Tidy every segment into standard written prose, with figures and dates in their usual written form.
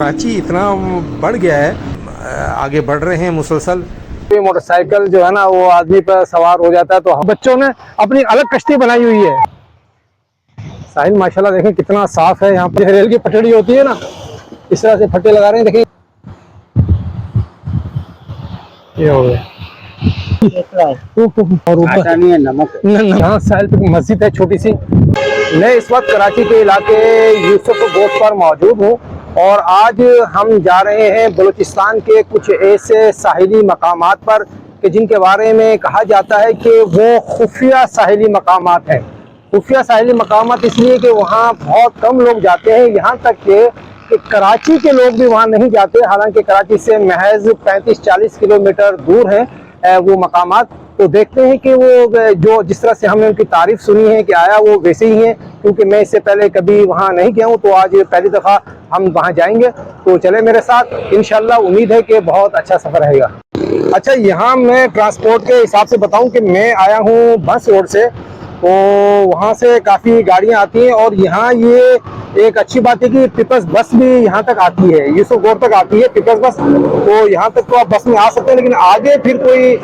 कराची इतना बढ़ गया है, आगे बढ़ रहे हैं मुसलसल। मोटरसाइकिल जो है ना वो आदमी पर सवार हो जाता है, तो बच्चों ने अपनी अलग कश्ती बनाई हुई है। साहिल माशाल्लाह देखें कितना साफ है। यहाँ पर रेल की पटड़ी होती है ना, इस तरह से फट्टे लगा रहे हैं। देखें ये हो गया और ऊपर नहीं है नमक। यहाँ साहिल पे मस्जिद है छोटी सी। मैं इस वक्त कराची के इलाके यूसुफ गोट पर मौजूद हूँ और आज हम जा रहे हैं बलूचिस्तान के कुछ ऐसे साहिली मकामात पर कि जिनके बारे में कहा जाता है कि वो खुफिया साहिली मकामात हैं। खुफिया साहिली मकामात इसलिए कि वहाँ बहुत कम लोग जाते हैं, यहाँ तक कि कराची के लोग भी वहाँ नहीं जाते। हालांकि कराची से महज 35-40 किलोमीटर दूर है वो मकामात। तो देखते हैं कि वो जो जिस तरह से हमने उनकी तारीफ सुनी है कि आया वो वैसे ही है, क्योंकि मैं इससे पहले कभी वहाँ नहीं गया हूँ, तो आज पहली दफ़ा हम वहाँ जाएंगे। तो चले मेरे साथ, इंशाल्लाह उम्मीद है कि बहुत अच्छा सफ़र रहेगा। अच्छा, यहाँ मैं ट्रांसपोर्ट के हिसाब से बताऊँ कि मैं आया हूँ बस रोड से, तो वहाँ से काफ़ी गाड़ियाँ आती हैं और यहाँ ये एक अच्छी बात है कि पीपल्स बस भी यहाँ तक आती है, यूसुफ गोट तक आती है पीपल्स बस। तो यहाँ तक तो आप बस में आ सकते हैं, लेकिन आगे फिर कोई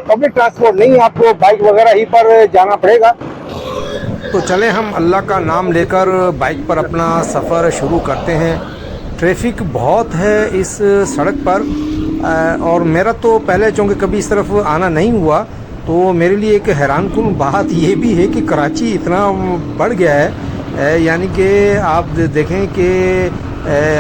पब्लिक ट्रांसपोर्ट नहीं, आपको बाइक वगैरह ही पर जाना पड़ेगा। तो चलें हम अल्लाह का नाम लेकर बाइक पर अपना सफ़र शुरू करते हैं। ट्रैफिक बहुत है इस सड़क पर और मेरा तो पहले चूँकि कभी इस तरफ आना नहीं हुआ, तो मेरे लिए एक हैरानकुन बात ये भी है कि कराची इतना बढ़ गया है। यानी कि आप देखें कि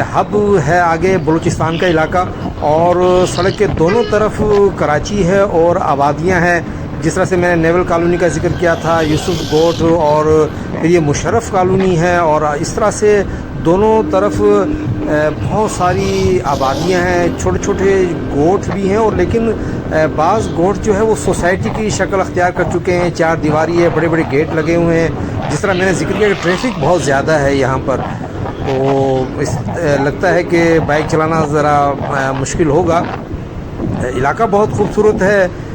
हब है आगे बलूचिस्तान का इलाका और सड़क के दोनों तरफ कराची है और आबादियां हैं। जिस तरह से मैंने नेवल कॉलोनी का जिक्र किया था, यूसुफ गोट और फिर ये मुशर्रफ कॉलोनी है, और इस तरह से दोनों तरफ बहुत सारी आबादियां हैं। छोटे छोटे गोट भी हैं, और लेकिन बाज़ गोट जो है वो सोसाइटी की शक्ल अख्तियार कर चुके हैं। चार दीवारी है, बड़े बड़े गेट लगे हुए हैं। जिस तरह मैंने जिक्र किया कि ट्रैफिक बहुत ज़्यादा है यहाँ पर, तो लगता है कि बाइक चलाना ज़रा मुश्किल होगा। इलाका बहुत खूबसूरत है।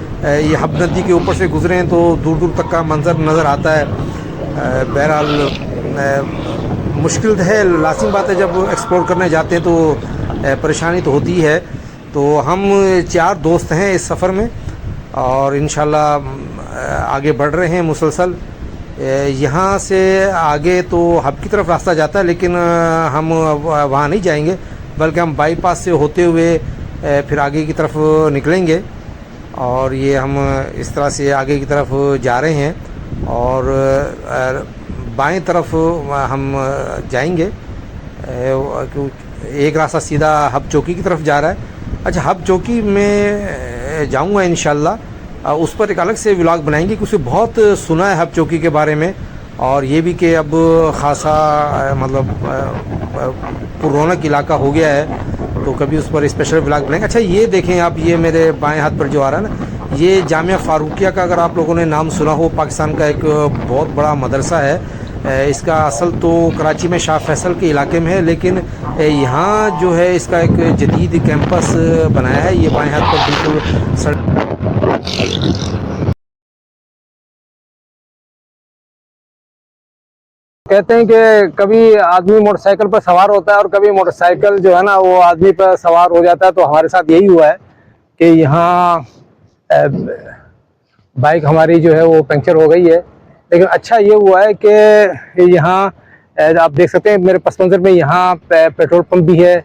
ये हब नदी के ऊपर से गुजरे हैं तो दूर दूर तक का मंज़र नज़र आता है। बहरहाल मुश्किल है, लाजिम बात है, जब एक्सप्लोर करने जाते हैं तो परेशानी तो होती है। तो हम 4 दोस्त हैं इस सफ़र में और इंशाल्लाह आगे बढ़ रहे हैं मुसलसल। यहाँ से आगे तो हब की तरफ रास्ता जाता है, लेकिन हम वहाँ नहीं जाएंगे, बल्कि हम बाईपास से होते हुए फिर आगे की तरफ निकलेंगे। और ये हम इस तरह से आगे की तरफ जा रहे हैं और बाएं तरफ हम जाएंगे। एक रास्ता सीधा हब चौकी की तरफ जा रहा है। अच्छा, हब चौकी में जाऊंगा इंशाल्लाह, उस पर एक अलग से व्लॉग बनाएंगे, क्योंकि बहुत सुना है हब चौकी के बारे में, और ये भी कि अब ख़ासा मतलब पुरौनक इलाका हो गया है, तो कभी उस पर स्पेशल व्लॉग बनाएंगे। अच्छा, ये देखें आप, ये मेरे बाएं हाथ पर जो आ रहा है ना, ये जामिया फ़ारूकिया का, अगर आप लोगों ने नाम सुना हो, पाकिस्तान का एक बहुत बड़ा मदरसा है। इसका असल तो कराची में शाह फैसल के इलाके में है, लेकिन यहाँ जो है इसका एक जदीद कैंपस बनाया है। ये बाएं हाथ पर बिल्कुल सड़क कहते हैं कि कभी आदमी मोटरसाइकिल पर सवार होता है और कभी मोटरसाइकिल जो है ना वो आदमी पर सवार हो जाता है। तो हमारे साथ यही हुआ है कि यहाँ बाइक हमारी जो है वो पंक्चर हो गई है, लेकिन अच्छा ये हुआ है कि यहाँ आप देख सकते हैं मेरे पस मंज़र में यहाँ पेट्रोल पंप भी है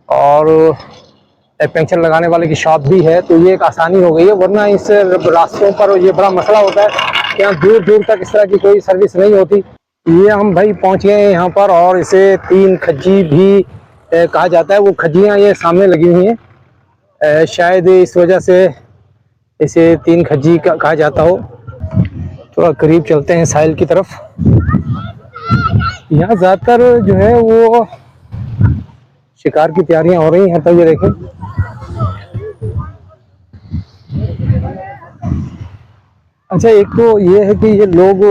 और पंक्चर लगाने वाले की शॉप भी है, तो ये एक आसानी हो गई है। वरना इस रास्तों पर ये बड़ा मसला होता है कि यहाँ दूर दूर तक इस तरह की कोई सर्विस नहीं होती। ये हम भाई पहुँच गए हैं यहाँ पर, और इसे 3 खज्जी भी कहा जाता है। वो खज्जियाँ ये सामने लगी हुई हैं, शायद इस वजह से इसे 3 खज्जी कहा जाता हो। थोड़ा करीब चलते हैं साहिल की तरफ। यहाँ ज़्यादातर जो है वो शिकार की तैयारियां हो रही हैं। तो ये देखें, अच्छा, एक तो ये है कि ये लोग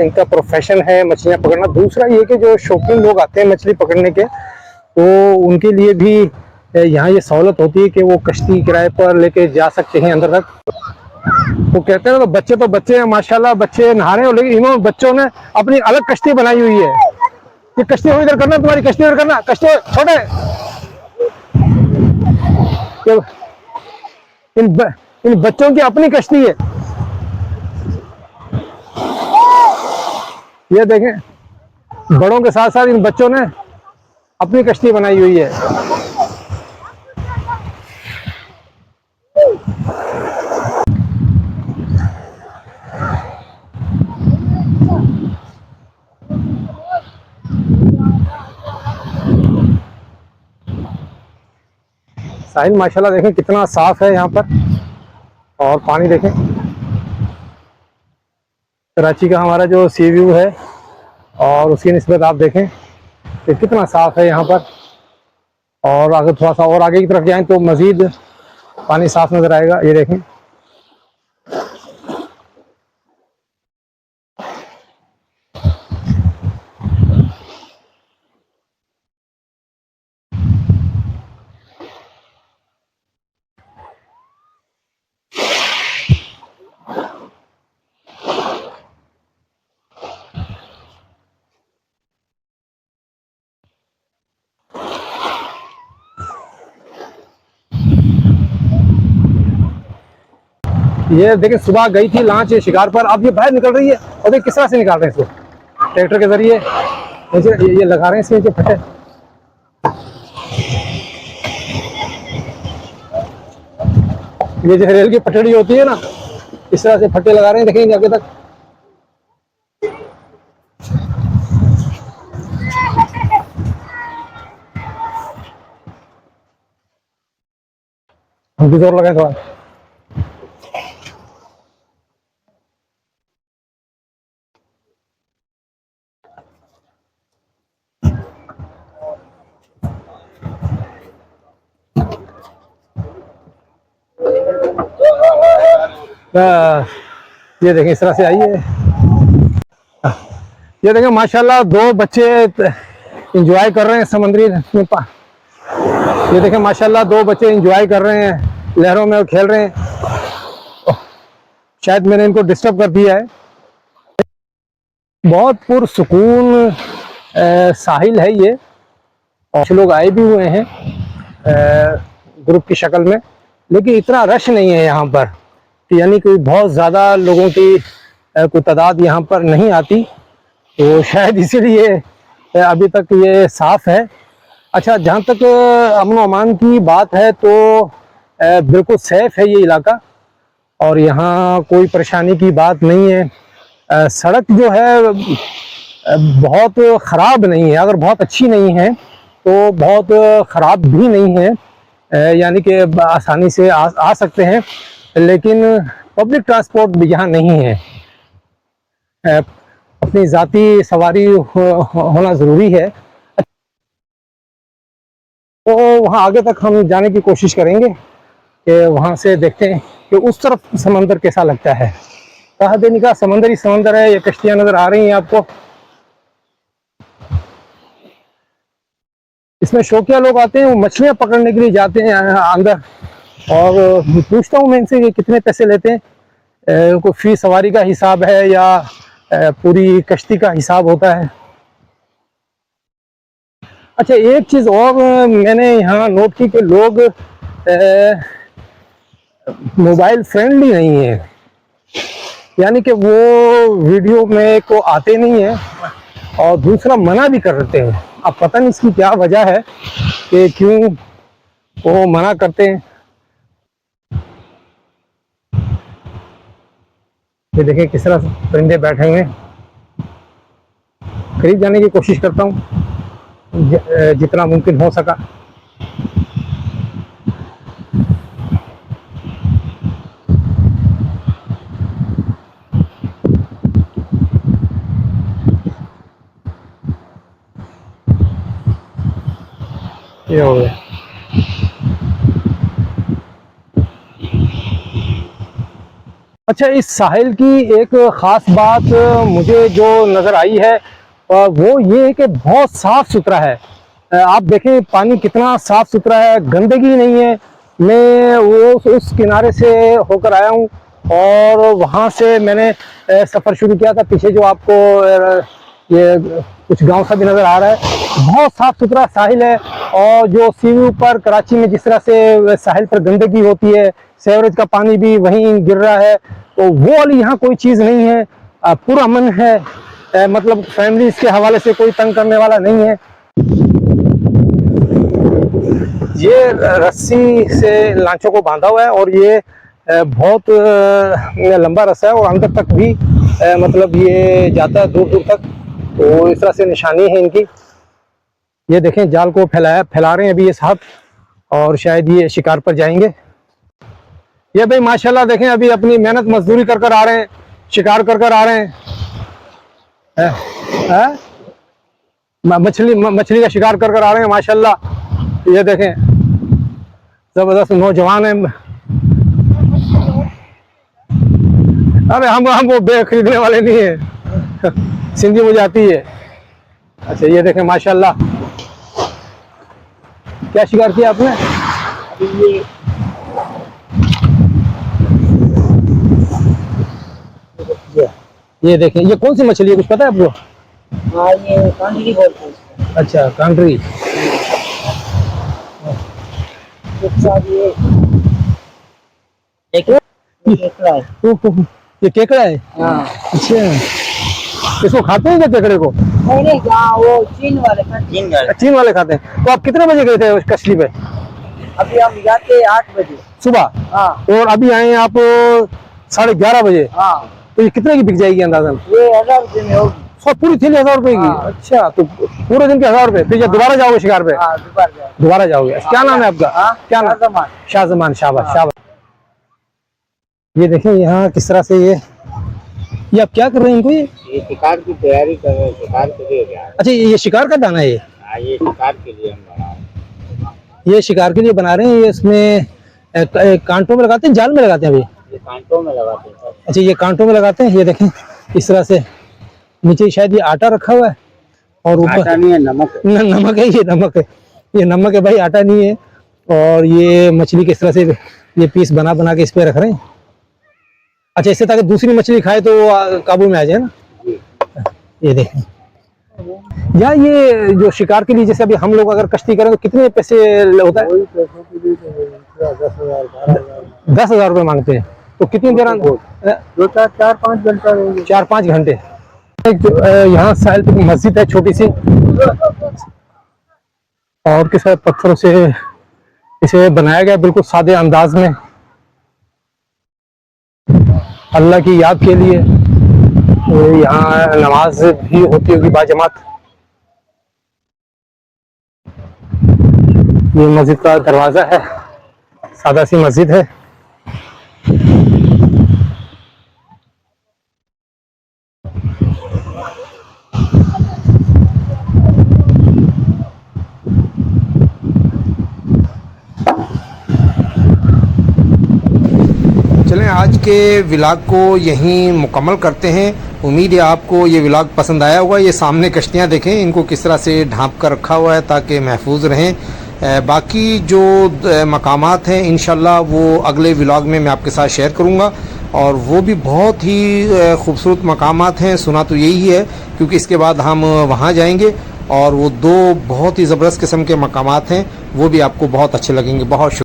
इनका प्रोफेशन है मछलियां पकड़ना। दूसरा ये कि जो शौकीन लोग आते हैं मछली पकड़ने के, तो उनके लिए भी यहाँ ये सहूलत होती है कि वो कश्ती किराए पर लेके जा सकते हैं अंदर तक। वो कहते हैं तो बच्चे हैं माशाल्लाह, बच्चे नहा रहे हो, लेकिन इन्होंने बच्चों ने अपनी अलग कश्ती बनाई हुई है। ये कश्ती इधर करना, तुम्हारी कश्ती इधर करना, कश्ती छोटे इन बच्चों की अपनी कश्ती है। ये देखें, बड़ों के साथ साथ इन बच्चों ने अपनी कश्ती बनाई हुई है। साहिल माशाल्लाह देखें कितना साफ है यहाँ पर, और पानी देखें। कराची का हमारा जो सी व्यू है और उसकी निस्बत आप देखें कि कितना साफ है यहाँ पर। और अगर थोड़ा सा और आगे की तरफ जाएं तो मज़ीद पानी साफ नज़र आएगा। ये देखें, ये देखिए सुबह गई थी लांच शिकार पर, अब ये बाहर निकल रही है। और देखिए किस तरह से निकाल रहे हैं इसको, ट्रैक्टर के जरिए ये लगा रहे हैं इसके फटे। ये जो रेल की पटड़ी होती है ना, इस तरह से फट्टे लगा रहे हैं, देखेंगे आगे तक। हम भी जोर लगाए थोड़ा। ये देखें इस तरह से आई है। ये देखें माशाल्लाह दो बच्चे एंजॉय कर रहे हैं समुद्री में। ये देखें माशाल्लाह दो बच्चे एंजॉय कर रहे हैं लहरों में और खेल रहे हैं। शायद मैंने इनको डिस्टर्ब कर दिया है। बहुत पुरसुकून साहिल है ये, और कुछ लोग आए भी हुए हैं ग्रुप की शक्ल में, लेकिन इतना रश नहीं है यहाँ पर, यानी कि बहुत ज़्यादा लोगों की कोई तादाद यहाँ पर नहीं आती, तो शायद इसीलिए अभी तक ये साफ़ है। अच्छा, जहाँ तक अमन व अमान की बात है तो बिल्कुल सेफ़ है ये इलाका, और यहाँ कोई परेशानी की बात नहीं है। सड़क जो है बहुत ख़राब नहीं है, अगर बहुत अच्छी नहीं है तो बहुत ख़राब भी नहीं है, यानी कि आसानी से आ सकते हैं, लेकिन पब्लिक ट्रांसपोर्ट भी यहाँ नहीं है। अपनी ज़ाती सवारी होना ज़रूरी है। तो वहाँ आगे तक हम जाने की कोशिश करेंगे कि वहाँ से देखते हैं कि उस तरफ समंदर कैसा लगता है। कहा देने का समंदर ही समंदर है। ये कश्तियाँ नज़र आ रही हैं आपको, इसमें शौकिया लोग आते हैं, वो मछलियाँ पकड़ने के लिए जाते हैं अंदर। और पूछता हूँ मैं इनसे कि कितने पैसे लेते हैं, कोई फी सवारी का हिसाब है या पूरी कश्ती का हिसाब होता है। अच्छा, एक चीज़ और मैंने यहाँ नोट की कि लोग मोबाइल फ्रेंडली नहीं है, यानी कि वो वीडियो में को आते नहीं है, और दूसरा मना भी कर देते हैं। अब पता नहीं इसकी क्या वजह है कि क्यों वो मना करते हैं। ये देखें किस तरह परिंदे बैठे हुए हैं। करीब जाने की कोशिश करता हूँ जितना मुमकिन हो सका। ये हो गया। अच्छा, इस साहिल की एक ख़ास बात मुझे जो नज़र आई है वो ये है कि बहुत साफ़ सुथरा है। आप देखें पानी कितना साफ़ सुथरा है, गंदगी नहीं है। मैं वो उस किनारे से होकर आया हूँ और वहाँ से मैंने सफ़र शुरू किया था। पीछे जो आपको ये कुछ गांव सा भी नजर आ रहा है। बहुत साफ सुथरा साहिल है, और जो सी व्यू पर कराची में जिस तरह से साहिल पर गंदगी होती है, सीवरेज का पानी भी वहीं गिर रहा है, तो वो वाली यहाँ कोई चीज़ नहीं है। पूरा अमन है, मतलब फैमिली के हवाले से कोई तंग करने वाला नहीं है। ये रस्सी से लांचों को बांधा हुआ है, और ये बहुत लंबा रस्सा है, और अंदर तक भी मतलब ये जाता है दूर दूर तक। तो इस तरह से निशानी है इनकी। ये देखें, जाल को फैला रहे हैं अभी ये साहब, और शायद ये शिकार पर जाएंगे। ये भाई माशाल्लाह देखें, अभी अपनी मेहनत मजदूरी कर आ रहे हैं, शिकार कर आ रहे हैं। मछली का शिकार कर आ रहे हैं माशाल्लाह। ये देखें, जबरदस्त नौजवान है। अरे हम वो खरीदने वाले नहीं है, सिंधी मुझे आती है। अच्छा, ये देखें माशाल्लाह, क्या शिकार किया आपने? ये देखें, ये कौन सी मछली है, कुछ पता है आपको? हाँ, ये कांटरी बोलते हैं। अच्छा, कांटरी। ये केकड़ा है। ये केकड़ा है? हाँ। अच्छा, इसको खाते हैं क्या केकड़े को? नहीं, हाँ, वो चीन वाले चीन वाले खाते हैं। तो आप कितने बजे गए थे उस कश्ती पे? अभी हम जाते 8 बजे सुबह। हाँ। और अभी आए आप 11:30 बजे। हाँ। तो ये कितने की बिक जाएगी अंदाजन? ये 1000 रुपये में होगी। सब पूरी थैली 1000 रुपए की? हाँ। अच्छा, तो पूरे दिन के 1000 रुपए। फिर दोबारा जाओगे शिकार पे? हाँ, दोबारा जाओगे। क्या नाम है आपका? हाँ? क्या नाम? शाहजमान। शाहजमान, शाबाश हाँ। शाबाश। ये देखें यहाँ किस तरह से ये आप क्या कर रहे हैं इनको? ये शिकार की तैयारी कर रहे हैं, शिकार के लिए गया। अच्छा, ये शिकार का दाना है? ये शिकार के लिए हम बना रहे हैं। ये शिकार के लिए बना रहे हैं। ये इसमें कांटों में लगाते हैं, जाल में लगाते हैं? अभी ये कांटों में लगाते हैं। अच्छा, ये कांटों में लगाते हैं। ये देखें इस तरह से, नीचे शायद ये आटा रखा हुआ है, और ऊपर आटा नहीं है, नमक है। नमक है। ये नमक है, ये नमक है भाई, आटा नहीं है। और ये मछली किस तरह से ये पीस बना के इस पे रख रहे हैं। अच्छा, इससे ताकि दूसरी मछली खाए तो काबू में आ जाए ना। ये देखें, या ये जो शिकार के लिए, जैसे अभी हम लोग अगर कश्ती करें तो कितने पैसे होता है? 10,000 रुपये मांगते हैं। तो कितनी देर? 4-5 घंटा रहेंगे। 4-5 घंटे। यहाँ साहिल पे मस्जिद है छोटी सी, और किसी पत्थरों से इसे बनाया गया बिल्कुल सादे अंदाज में, अल्लाह की याद के लिए। यहाँ नमाज भी होती होगी बाजमात। ये मस्जिद का दरवाजा है, सादा सी मस्जिद है। चलें, आज के व्लॉग को यहीं मुकम्मल करते हैं। उम्मीद है आपको ये व्लॉग पसंद आया होगा। ये सामने कश्तियाँ देखें, इनको किस तरह से ढांप कर रखा हुआ है ताकि महफूज रहें। बाकी जो मकामात हैं इंशाल्लाह वो अगले व्लॉग में मैं आपके साथ शेयर करूँगा, और वो भी बहुत ही खूबसूरत मकामात हैं। सुना तो यही है, क्योंकि इसके बाद हम वहाँ जाएंगे, और वो 2 बहुत ही ज़बरदस्त किस्म के मकामात हैं, वो भी आपको बहुत अच्छे लगेंगे। बहुत शुक्रिया।